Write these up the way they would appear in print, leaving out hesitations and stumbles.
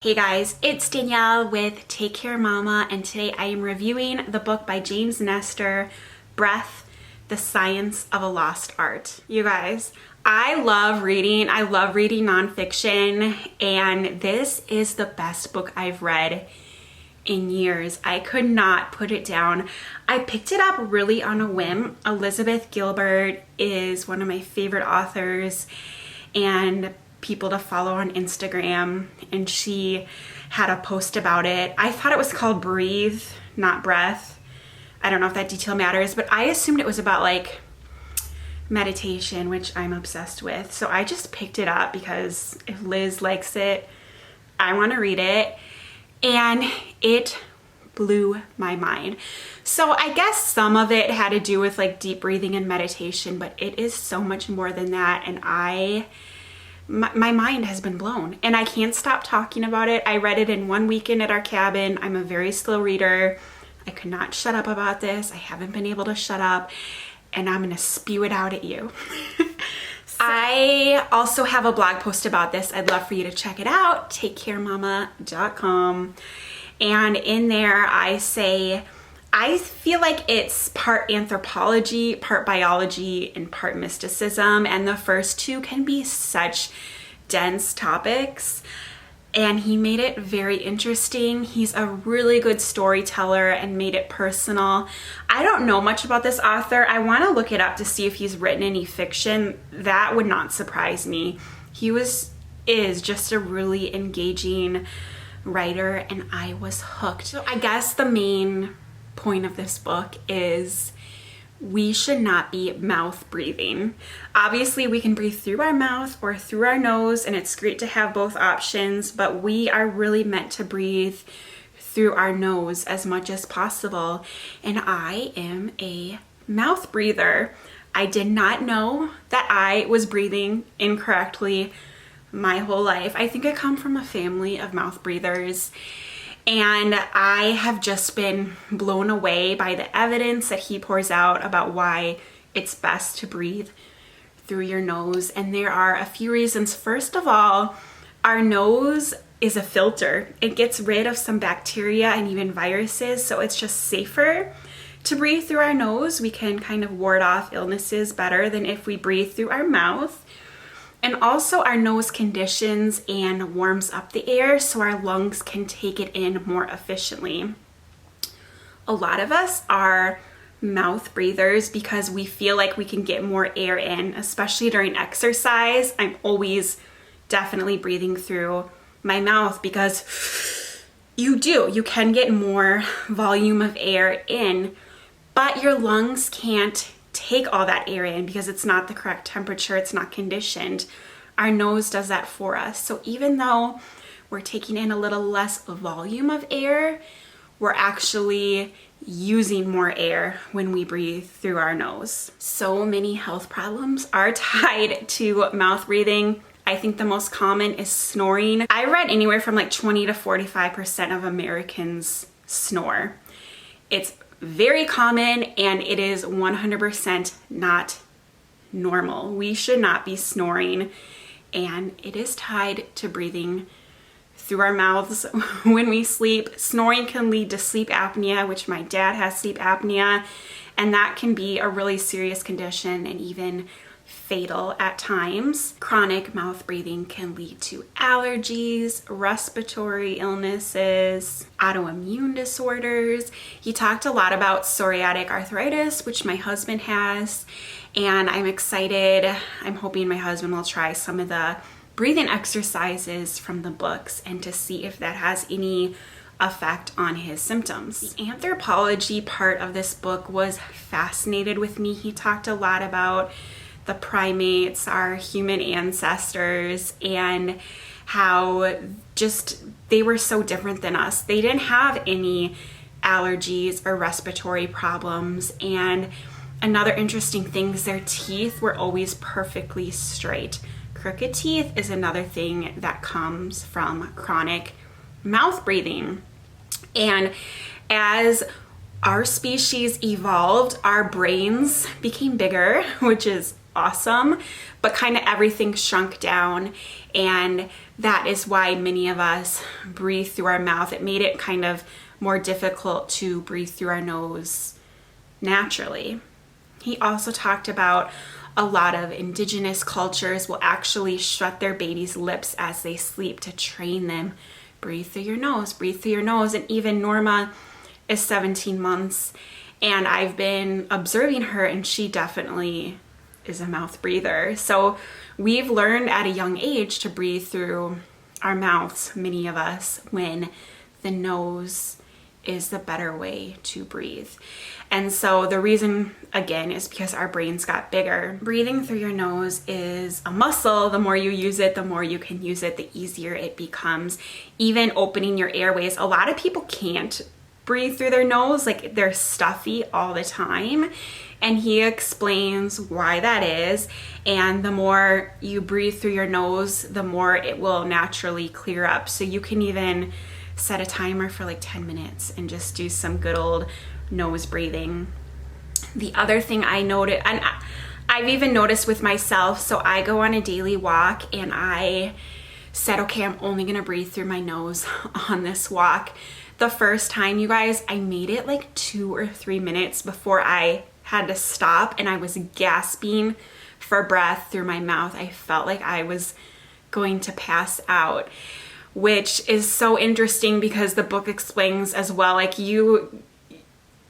Hey guys, it's Danielle with Take Care Mama, and today I am reviewing the book by James Nestor, Breath, The Science of a Lost Art. You guys, I love reading. I love reading nonfiction, and this is the best book I've read in years. I could not put it down. I picked it up really on a whim. Elizabeth Gilbert is one of my favorite authors and people to follow on Instagram, and she had a post about it. I thought it was called Breathe, not Breath. I don't know if that detail matters, but I assumed it was about like meditation, which I'm obsessed with. So I just picked it up because if Liz likes it, I want to read it, and it blew my mind. So I guess some of it had to do with like deep breathing and meditation, but it is so much more than that, and my mind has been blown and I can't stop talking about it. I read it in one weekend at our cabin. I'm a very slow reader. I could not shut up about this. I haven't been able to shut up, and I'm gonna spew it out at you. I also have a blog post about this. I'd love for you to check it out, takecaremamayt.com. And in there I say, I feel like it's part anthropology, part biology, and part mysticism, and the first two can be such dense topics, and he made it very interesting. He's a really good storyteller and made it personal. I don't know much about this author. I want to look it up to see if he's written any fiction. That would not surprise me. He is just a really engaging writer, and I was hooked. So I guess the main point of this book is we should not be mouth breathing. Obviously we can breathe through our mouth or through our nose, and it's great to have both options, but we are really meant to breathe through our nose as much as possible. And I am a mouth breather. I did not know that I was breathing incorrectly my whole life. I think I come from a family of mouth breathers, and I have just been blown away by the evidence that he pours out about why it's best to breathe through your nose. And there are a few reasons. First of all, our nose is a filter. It gets rid of some bacteria and even viruses, so it's just safer to breathe through our nose. We can kind of ward off illnesses better than if we breathe through our mouth. And also our nose conditions and warms up the air so our lungs can take it in more efficiently. A lot of us are mouth breathers because we feel like we can get more air in, especially during exercise. I'm always definitely breathing through my mouth because you can get more volume of air in, but your lungs can't take all that air in because it's not the correct temperature, it's not conditioned. Our nose does that for us. So even though we're taking in a little less volume of air, we're actually using more air when we breathe through our nose. So many health problems are tied to mouth breathing. I think the most common is snoring. I read anywhere from like 20 to 45% of Americans snore. It's very common, and it is 100% not normal. We should not be snoring, and it is tied to breathing through our mouths when we sleep. Snoring can lead to sleep apnea, which my dad has sleep apnea, and that can be a really serious condition and even fatal at times. Chronic mouth breathing can lead to allergies, respiratory illnesses, autoimmune disorders. He talked a lot about psoriatic arthritis, which my husband has, and I'm excited. I'm hoping my husband will try some of the breathing exercises from the books and to see if that has any effect on his symptoms. The anthropology part of this book was fascinated with me. He talked a lot about the primates, our human ancestors, and how just they were so different than us. They didn't have any allergies or respiratory problems. And another interesting thing is their teeth were always perfectly straight. Crooked teeth is another thing that comes from chronic mouth breathing. And as our species evolved, our brains became bigger, which is awesome, but kind of everything shrunk down. And that is why many of us breathe through our mouth. It made it kind of more difficult to breathe through our nose naturally. He also talked about a lot of indigenous cultures will actually shut their babies' lips as they sleep to train them. Breathe through your nose, breathe through your nose. And even Norma is 17 months and I've been observing her and she definitely is a mouth breather. So we've learned at a young age to breathe through our mouths, many of us, when the nose is the better way to breathe. And so the reason, again, is because our brains got bigger. Breathing through your nose is a muscle. The more you use it, the more you can use it, the easier it becomes. Even opening your airways. A lot of people can't breathe through their nose, like they're stuffy all the time. And he explains why that is. And the more you breathe through your nose, the more it will naturally clear up. So you can even set a timer for like 10 minutes and just do some good old nose breathing. The other thing I noted, and I've even noticed with myself, so I go on a daily walk and I said, okay, I'm only gonna breathe through my nose on this walk. The first time, you guys, I made it like 2 or 3 minutes before I had to stop and I was gasping for breath through my mouth. I felt like I was going to pass out, which is so interesting because the book explains as well, like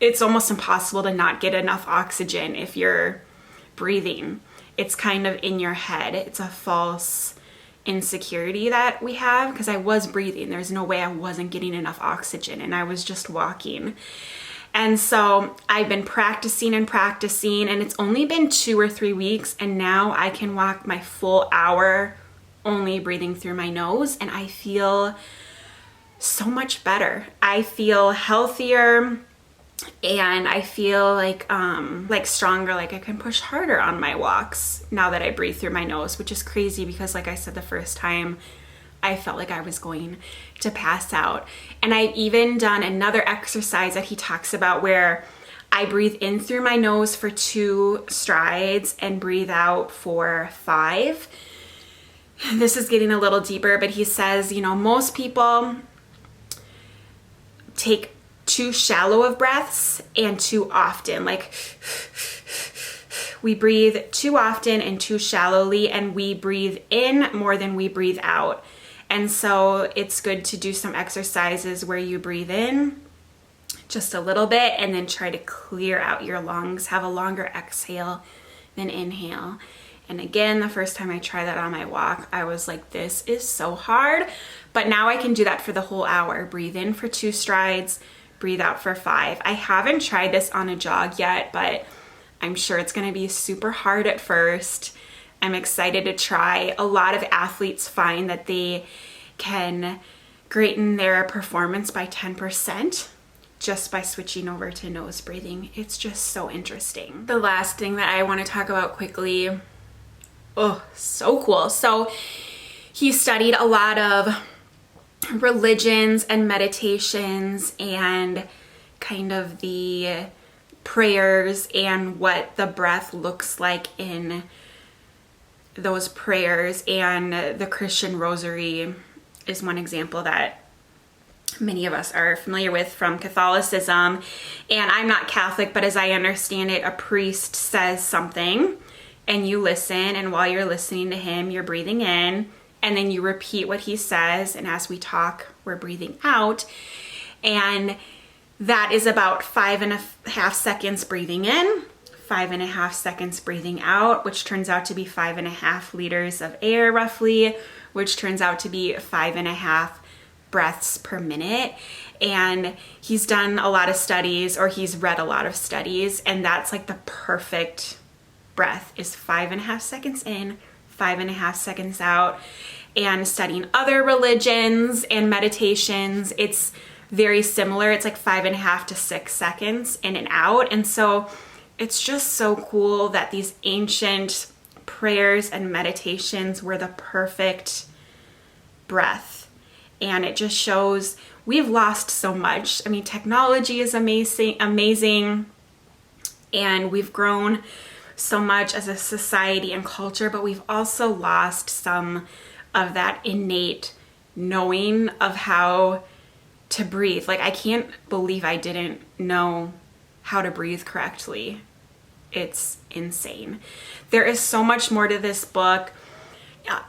it's almost impossible to not get enough oxygen if you're breathing. It's kind of in your head. It's a false insecurity that we have because I was breathing. There's no way I wasn't getting enough oxygen and I was just walking. And so I've been practicing and it's only been 2 or 3 weeks and now I can walk my full hour only breathing through my nose and I feel so much better. I feel healthier and I feel like stronger, like I can push harder on my walks now that I breathe through my nose, which is crazy because like I said, the first time I felt like I was going to pass out. And I've even done another exercise that he talks about where I breathe in through my nose for 2 strides and breathe out for 5. This is getting a little deeper, but he says, you know, most people take too shallow of breaths and too often. Like we breathe too often and too shallowly, and we breathe in more than we breathe out. And so it's good to do some exercises where you breathe in just a little bit and then try to clear out your lungs, have a longer exhale than inhale. And again, the first time I tried that on my walk, I was like, this is so hard. But now I can do that for the whole hour. Breathe in for 2 strides, breathe out for 5. I haven't tried this on a jog yet, but I'm sure it's gonna be super hard at first. I'm excited to try. A lot of athletes find that they can greaten their performance by 10% just by switching over to nose breathing. It's just so interesting. The last thing that I want to talk about quickly, oh, so cool. So he studied a lot of religions and meditations and kind of the prayers and what the breath looks like in those prayers. And the Christian rosary is one example that many of us are familiar with from Catholicism. And I'm not Catholic, but as I understand it, a priest says something and you listen, and while you're listening to him, you're breathing in, and then you repeat what he says, and as we talk, we're breathing out. And that is about 5.5 seconds breathing in, 5.5 seconds breathing out, which turns out to be 5.5 liters of air roughly, which turns out to be 5.5 breaths per minute. And he's done a lot of studies, or he's read a lot of studies, and that's like the perfect breath is 5.5 seconds in, 5.5 seconds out. And studying other religions and meditations, it's very similar. It's like 5.5 to 6 seconds in and out. And so it's just so cool that these ancient prayers and meditations were the perfect breath. And it just shows we've lost so much. I mean, technology is amazing, and we've grown so much as a society and culture, but we've also lost some of that innate knowing of how to breathe. Like, I can't believe I didn't know how to breathe correctly. It's insane. There is so much more to this book.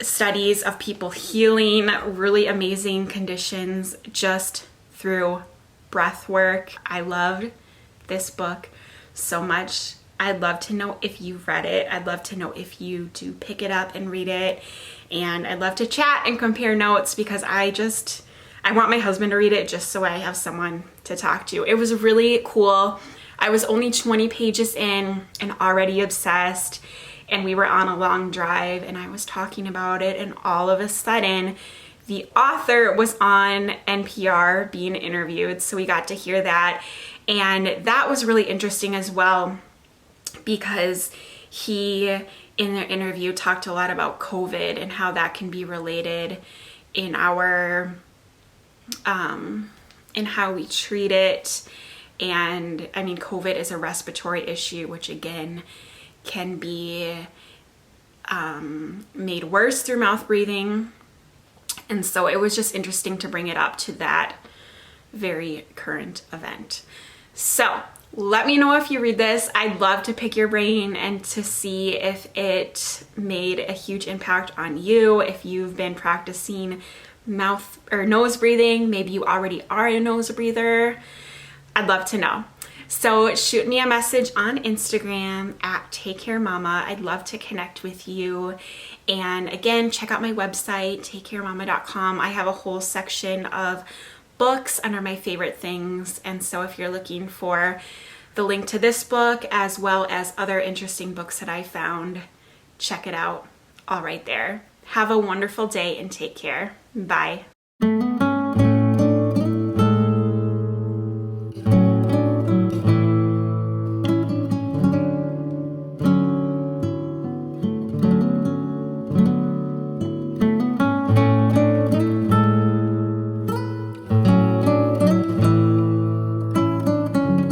Studies of people healing really amazing conditions just through breath work. I loved this book so much. I'd love to know if you've read it. I'd love to know if you do pick it up and read it. And I'd love to chat and compare notes, because I want my husband to read it just so I have someone to talk to. It was really cool. I was only 20 pages in and already obsessed. And we were on a long drive and I was talking about it, and all of a sudden the author was on NPR being interviewed, so we got to hear that. And that was really interesting as well, because he, in the interview, talked a lot about COVID and how that can be related in our, in how we treat it. And I mean, COVID is a respiratory issue, which again can be made worse through mouth breathing. And so it was just interesting to bring it up to that very current event. So let me know if you read this. I'd love to pick your brain and to see if it made a huge impact on you. If you've been practicing mouth or nose breathing, maybe you already are a nose breather. I'd love to know. So shoot me a message on Instagram at takecaremama. I'd love to connect with you. And again, check out my website, takecaremamayt.com. I have a whole section of books under my favorite things. And so if you're looking for the link to this book as well as other interesting books that I found, check it out all right there. Have a wonderful day and take care. Bye.